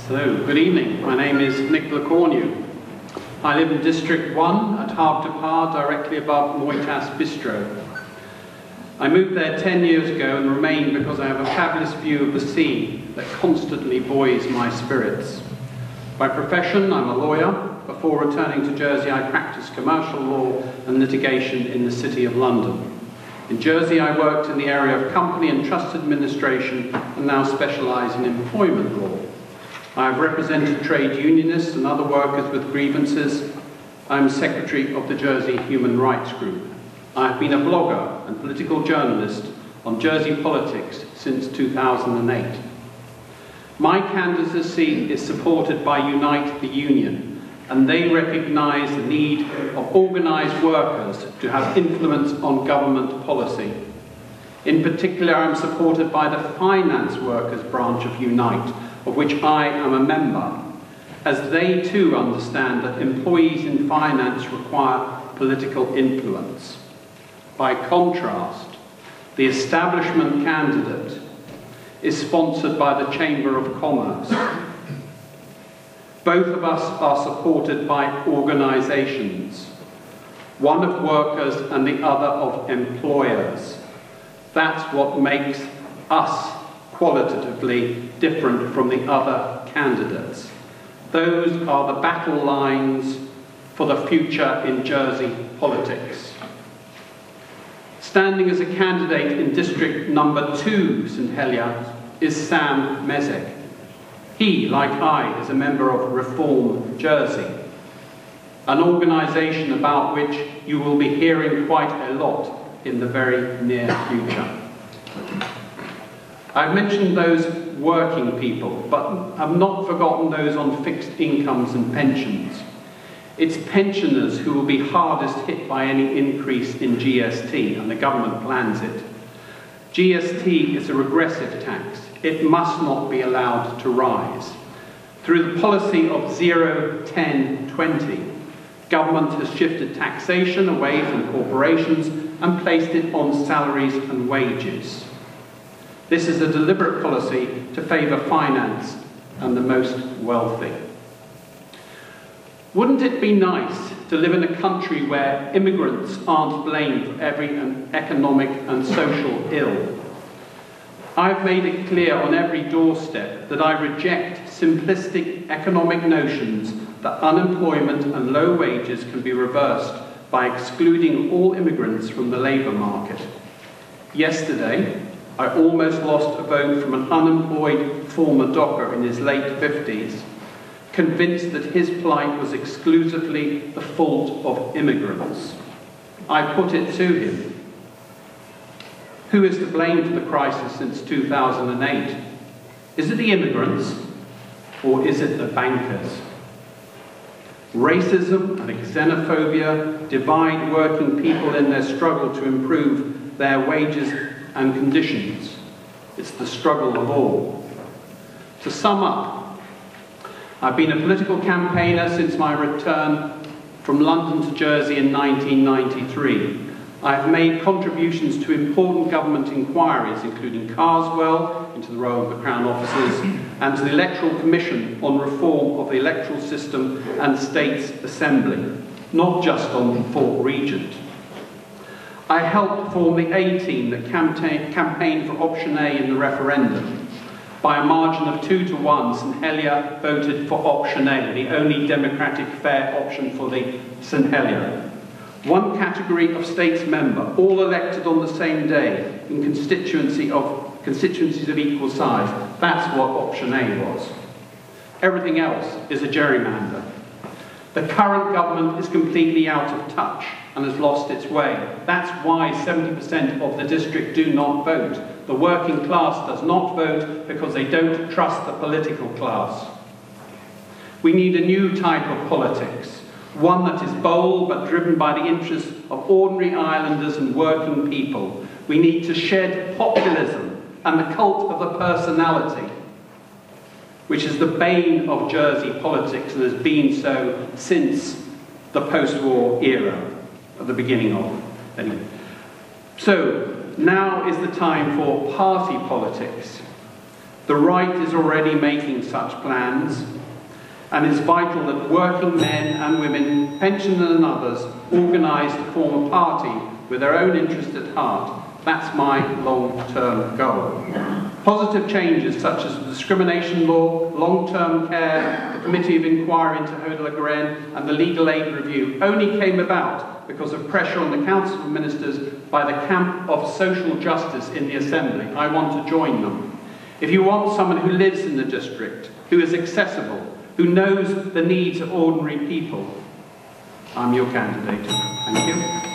So, good evening. My name is CORNU. I live in District 1 at Havre de Par, directly above Moitas Bistro. I moved there 10 years ago and remained because I have a fabulous view of the sea that constantly buoys my spirits. By profession, I'm a lawyer. Before returning to Jersey, I practiced commercial law and litigation in the City of London. In Jersey, I worked in the area of company and trust administration and now specialise in employment law. I have represented trade unionists and other workers with grievances. I am secretary of the Jersey Human Rights Group. I have been a blogger and political journalist on Jersey politics since 2008. My candidacy is supported by Unite the Union, and they recognise the need of organised workers to have influence on government policy. In particular, I am supported by the finance workers branch of Unite, of which I am a member, as they too understand that employees in finance require political influence. By contrast, the establishment candidate is sponsored by the Chamber of Commerce. Both of us are supported by organisations, one of workers and the other of employers. That's what makes us qualitatively different from the other candidates. Those are the battle lines for the future in Jersey politics. Standing as a candidate in District Number 2, St Helier, is Sam Mezek. He, like I, is a member of Reform Jersey, an organisation about which you will be hearing quite a lot in the very near future. I've mentioned those working people, but I've not forgotten those on fixed incomes and pensions. It's pensioners who will be hardest hit by any increase in GST, and the government plans it. GST is a regressive tax. It must not be allowed to rise. Through the policy of 0, 10, 20, government has shifted taxation away from corporations and placed it on salaries and wages. This is a deliberate policy to favour finance and the most wealthy. Wouldn't it be nice to live in a country where immigrants aren't blamed for every economic and social ill? I've made it clear on every doorstep that I reject simplistic economic notions that unemployment and low wages can be reversed by excluding all immigrants from the labour market. Yesterday, I almost lost a vote from an unemployed former docker in his late 50s, convinced that his plight was exclusively the fault of immigrants. I put it to him: who is to blame for the crisis since 2008? Is it the immigrants, or is it the bankers? Racism and xenophobia divide working people in their struggle to improve their wages and conditions. It's the struggle of all. To sum up, I've been a political campaigner since my return from London to Jersey in 1993. I have made contributions to important government inquiries, including Carswell into the role of the Crown officers, and to the Electoral Commission on reform of the electoral system and States Assembly, not just on Fort Regent. I helped form the A team that campaigned for option A in the referendum. By a margin of 2 to 1, St Helier voted for option A, the only democratic fair option for the St Helier. One category of states member, all elected on the same day in constituencies of equal size. That's what option A was. Everything else is a gerrymander. The current government is completely out of touch and has lost its way. That's why 70% of the district do not vote. The working class does not vote because they don't trust the political class. We need a new type of politics, one that is bold but driven by the interests of ordinary islanders and working people. We need to shed populism and the cult of the personality, which is the bane of Jersey politics and has been so since the post-war era, at the beginning of. Anyway. So, now is the time for party politics. The right is already making such plans, and it's vital that working men and women, pensioners and others, organise to form a party with their own interest at heart. That's my long-term goal. Positive changes such as the discrimination law, long-term care, the Committee of Inquiry into Helier, and the legal aid review only came about because of pressure on the Council of Ministers by the camp of social justice in the Assembly. I want to join them. If you want someone who lives in the district, who is accessible, who knows the needs of ordinary people, I'm your candidate. Thank you.